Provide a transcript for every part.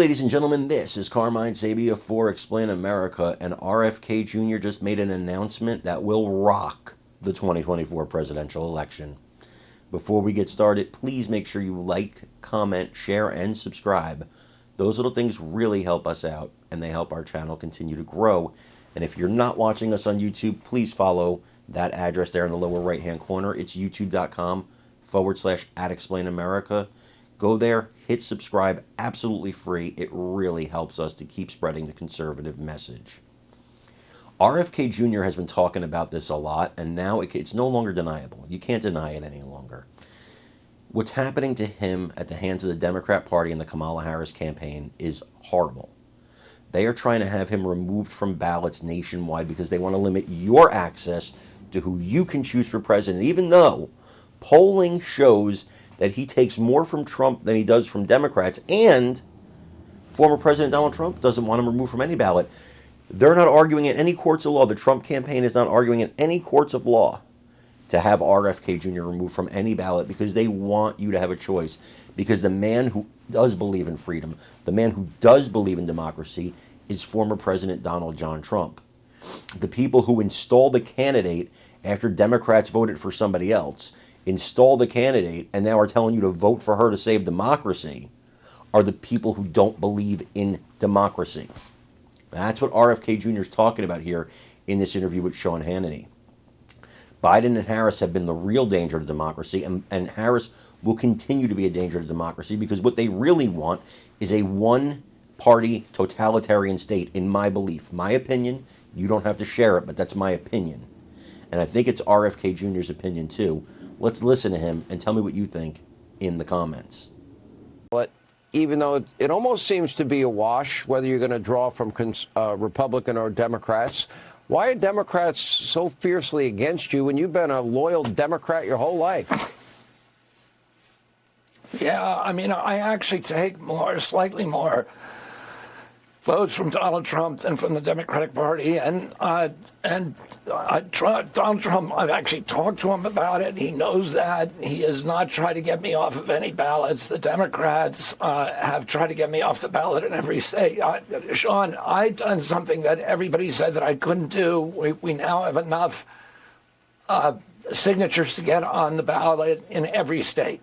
ladies and gentlemen, this is Carmine Sabia for Explain America, and RFK Jr. just made an announcement that will rock the 2024 presidential election. Before we get started, please make sure you like, comment, share, and subscribe. Those little things really help us out, and they help our channel continue to grow. And if you're not watching us on YouTube, please follow that address there in the lower right-hand corner. It's youtube.com/@explainamerica. Go there, hit subscribe, absolutely free. It really helps us to keep spreading the conservative message. RFK Jr. has been talking about this a lot, and now it's no longer deniable. You can't deny it any longer. What's happening to him at the hands of the Democrat Party and the Kamala Harris campaign is horrible. They are trying to have him removed from ballots nationwide because they want to limit your access to who you can choose for president, even though polling shows that he takes more from Trump than he does from Democrats, and former President Donald Trump doesn't want him removed from any ballot. They're not arguing in any courts of law. The Trump campaign is not arguing in any courts of law to have RFK Jr. removed from any ballot because they want you to have a choice. Because the man who does believe in freedom, the man who does believe in democracy, is former President Donald John Trump. The people who install the candidate after Democrats voted for somebody else, install the candidate and now are telling you to vote for her to save democracy, are the people who don't believe in democracy. That's what RFK Jr. is talking about here in this interview with Sean Hannity. Biden and Harris have been the real danger to democracy, and Harris will continue to be a danger to democracy because what they really want is a one-party totalitarian state, in my belief. My opinion, you don't have to share it, but that's my opinion. And I think it's RFK Jr.'s opinion too. Let's listen to him and tell me what you think in the comments. But even though it almost seems to be a wash, whether you're going to draw from Republican or Democrats, why are Democrats so fiercely against you when you've been a loyal Democrat your whole life? Yeah, I mean, I actually take slightly more votes from Donald Trump than from the Democratic Party, and Donald Trump, I've actually talked to him about it. He knows that. He has not tried to get me off of any ballots. The Democrats have tried to get me off the ballot in every state. Sean, I've done something that everybody said that I couldn't do. We now have enough signatures to get on the ballot in every state.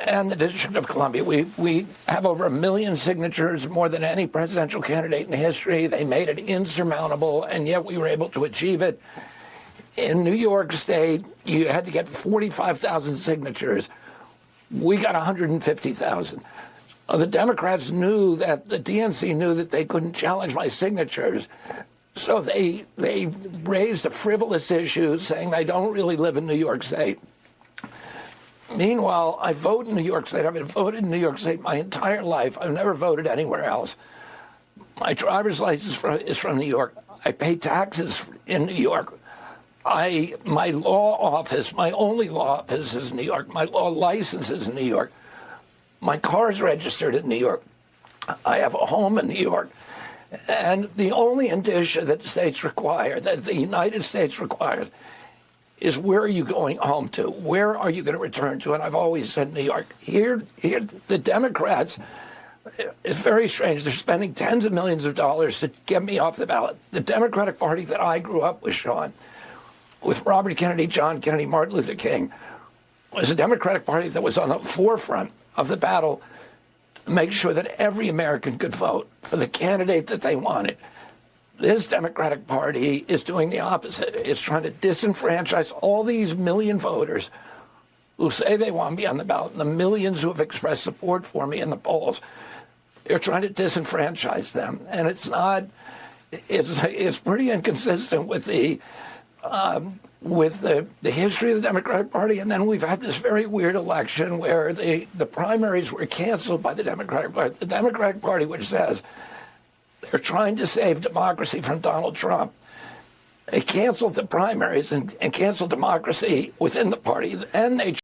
And the District of Columbia, we have over 1 million signatures, more than any presidential candidate in history. They made it insurmountable, and yet we were able to achieve it. In New York State, you had to get 45,000 signatures. We got 150,000. The Democrats knew that, the DNC knew that they couldn't challenge my signatures. So they raised a frivolous issue saying I don't really live in New York State. Meanwhile, I vote in New York State. I've been voted in New York State my entire life. I've never voted anywhere else. My driver's license is from New York. I pay taxes in New York. My law office, my only law office is in New York. My law license is in New York. My car is registered in New York. I have a home in New York. And the only indicia that the states require, that the United States requires, is where are you going home to? Where are you going to return to? And I've always said New York. Here, the Democrats, it's very strange. They're spending tens of millions of dollars to get me off the ballot. The Democratic Party that I grew up with, Sean, with Robert Kennedy, John Kennedy, Martin Luther King, was a Democratic Party that was on the forefront of the battle to make sure that every American could vote for the candidate that they wanted. This Democratic Party is doing the opposite. It's trying to disenfranchise all these million voters who say they want me on the ballot, and the millions who have expressed support for me in the polls. They're trying to disenfranchise them, and it's pretty inconsistent with the history of the Democratic Party. And then we've had this very weird election where the primaries were canceled by the Democratic Party. The Democratic Party, which says they're trying to save democracy from Donald Trump, they canceled the primaries and canceled democracy within the party. And they